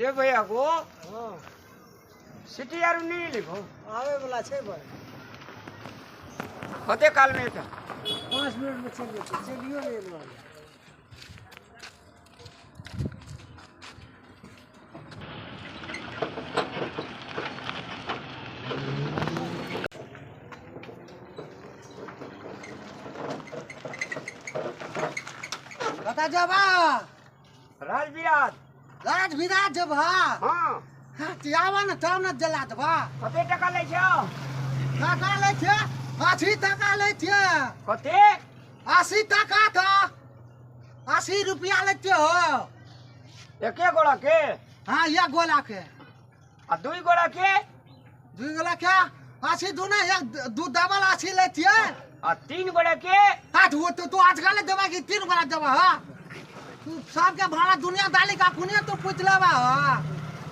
ये भैया को हाँ सिटी यार नहीं लिखो आवे वाला छे भाई होते काल में था 5 मिनट में चल जेते चलियो ले लो बता जबा राजविराज राज विराज जबा हाँ तियावा न ताव न जला दबा कते टका ले छो टाका ले छे 80 टाका ले छे कते 80 टाका था 80 रुपया ले छे हो एके गोड़ा के हाँ या गोला के आ दुई गोड़ा के दुई गोला क्या 80 दू ना एक दू डबल 80 ले छे आ तीन गोड़ा के हाथ वो तो आजकल देवा की 3 गोला देवा हां तू सबके भाड़ा दुनिया दाली का कुनिया तो पूछ लेबा हां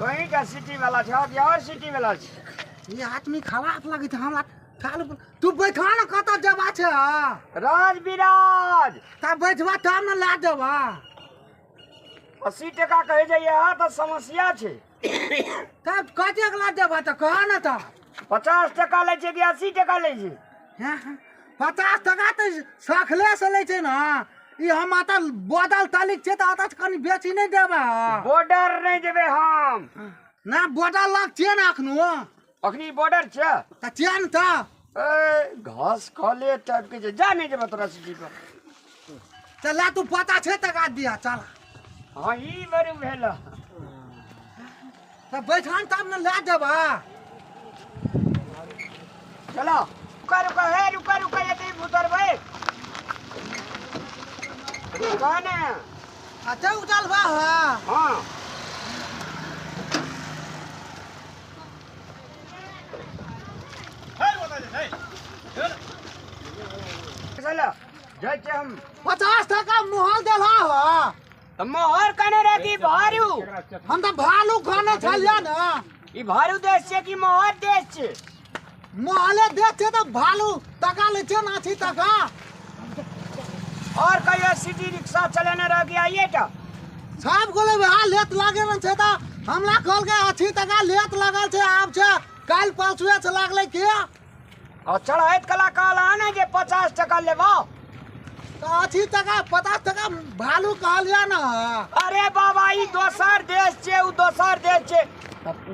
कहीं का सिटी वाला छो या और सिटी वाला छ ये आदमी खराब लगे थे हमरा खाल तू बैठा न कत जबा छे राजविराज तब बैठवा तब न ला देबा 80 टका कहे जाइए तो समस्या छे तब कते ला देबा त कह न त 50 टका ले छे कि 80 टका ले छे 50 टका तो सखले से ले छे ना ई हम आता बदल तालिक छे त आता कनी बेची नहीं देबा बॉर्डर नहीं देबे हम ना बदल लग छे ना अखनो अखनी बॉर्डर छे त चैन त ए घास खाले टाइप के जा नहीं देबे तोरा सिटी पर चला तू पता छे टका दिया चल हां ई बरु भेला त बैठान तब न ला देबा चलो रुका रुका है रुका रुका ये तेरी भूतर भाई रुका ने अच्छा उठल बा हां चलो जैसे हम 50 टका मोहल देला हो तो मोहर कने रहती भारू हम तो भालू खाने चलिया ना ई भारू देश छे कि मोहर देश छे मोहले देते तो भालू टका ले छे ना 80 टका और कहियो सिटी रिक्शा चलाने रह गया ये टा सब गोले हां लेत लागे न छे त हमला खोल के 80 टका लेत लागल छे आब छे काल परसुए से लागले के और चढ़ाइत कला काल आने जे 50 टका लेबो तो 80 टका 50 टका भालू कहलिया ना अरे बाबा ई दोसर देश छे उ दोसर देश छे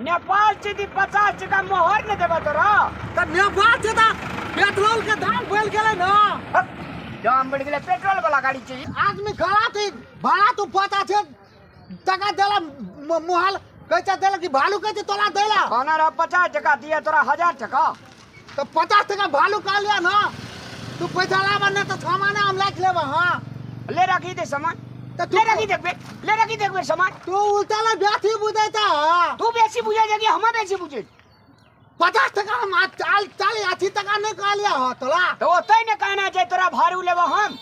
नेपाल छे दी 50 टका मोहर न देबो तोरा त नेपाल छे त पेट्रोल के दाम बढ़ गेले ना दाम बढ़ गेले पेट्रोल वाला गाड़ी छे आदमी खड़ा थी भाड़ा तो पता छे टका देला मोहल कैसे देला कि भालू कैसे तोला देला कहना रहा 50 टका दिया तोरा 1000 टका तो 50 टका भालू कह लिया ना तू पैसा लावा ना तो सामान हम लाख लेबा हां ले रखी दे सामान तो ले रखी देखबे सामान तू उल्टा ला ब्याथी बुझाता तू बेसी बुझे जगी हम बेसी बुझे 50 टका हम चाल 80 टका नहीं कह लिया हो तोला तो ओतै ने कहना छै तोरा भारू लेबो हम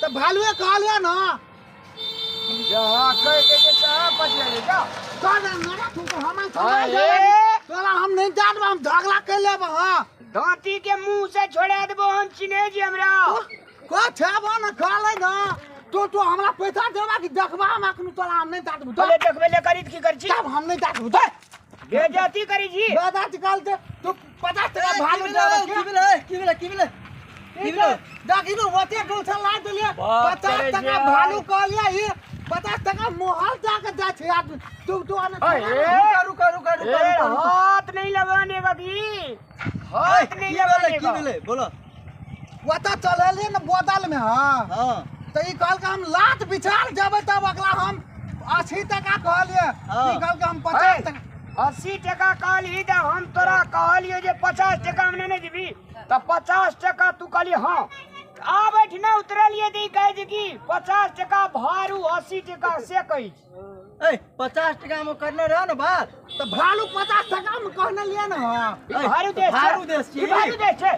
तो भालुए कह लिया ना जहां कह दे जे साहब बच ले जा तो ना तू तो हम अरे तोला हम नहीं जानब हम झगड़ा कर लेबा हां दांती के मुंह से छोड़ा देबो हम चिन्हे जी हमरा को छेबो ना खा ले ना तो हमरा पैसा देबा कि देखबा हम अखन तोला हम नहीं दाटबू तो ले देखबे ले करीत की कर छी तब हम नहीं दाटबू तो बेइज्जती करी जी बेइज्जती काल दे तू 50 टका भालू देबा की भेले दागिनो ओते गोल से ला देलिए 50 टका भालू कह लिया ई 50 टका मोहल जाके जा छे आदमी तू आने रुका हाथ नहीं लगाने बाकी हाथ नहीं लगाने की भेले बोलो वो तो चलले न बोतल में हां तो ई कल का हम लात बिछाल जाबे तब अगला हम 80 टका कह लिए ई कल का हम 50 टका 80 टका कहली त हम तोरा कहलियो जे 50 टका में नहीं देबी त 50 टका तू कहली हां आ बैठ ना उतरलिए दी कहे जे की 50 टका भारू 80 टका से कही ए 50 टका में करने रह ना बात तो भालू 50 टका में कहने लिए ना भारू देश छी भारू देश छे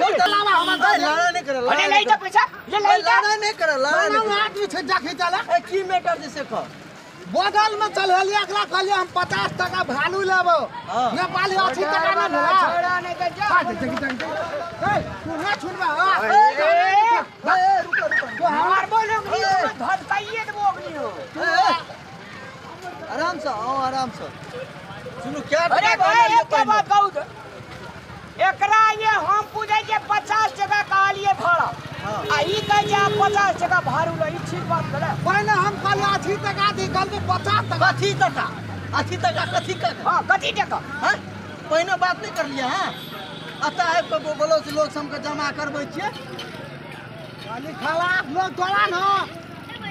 तो तलावा हम लड़ा नहीं करे अरे ले जा पैसा ले लड़ा नहीं करे लड़ा आदमी छे जाके चला ए की मैटर जैसे कह बगल में चललिए अगला कहलिए हम 50 टका भालू लेबो नेपाली 80 टका ना भेला छोड़ा नहीं के जा ए तू ना छुड़बा रुक हमार बोले धधकाइए देबो अगली हो आराम से आओ आराम से सुनो क्या अरे भाई एक बात कहूँ तो एकरा ये हम पूछे जे 50 टका कहलिए भाड़ा आ ई कहे जे आप 50 टका भाड़ू लो ई ठीक बात करे पहले हम कहले 80 टका दी गल में 50 टका कथी टका 80 टका कथी का हां कथी टका हां पहले बात नहीं कर लिया हां अतः है तो बोलो से लोग हमके जमा करबै छिए खाली खाला लोग तोला न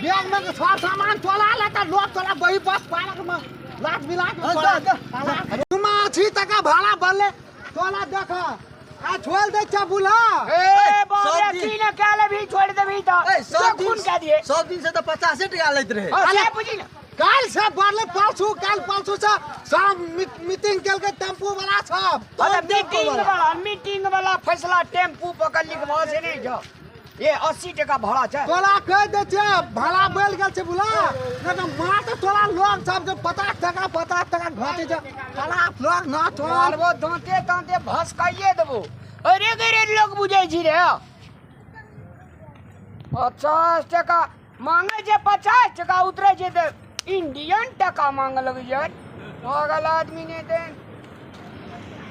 बैग में सब सामान तोला लेता लोग तोला बही बस पालक में लाख बिलाख में तोला तुम 80 टका भाड़ा बोले तोला देख आ छोड़ दे चबुला ए बाबे की न कहले भी छोड़ देबी त सब कौन कह दिए 100 दिन से तो 50 टका लेत रहे अरे बुझी न काल से बढ़ले परसू से सब मीटिंग केल के टेम्पू वाला सब अरे मीटिंग वाला फैसला टेम्पू पकड़ लिखवा से नहीं जो ये 80 टका भाड़ा छै तोला कह दे छे भाड़ा बेल गेल छे बुला न तो मार तो तोला लोग सब जो 50 टका घाटे जे तोला लोग ना तोला मारबो दांते तांते भसकाइए देबो अरे गरे लोग बुझै छी रे 50 टका मांगे जे 50 टका उतरे जे त इंडियन टका मांग लग जाय पागल आदमी ने देन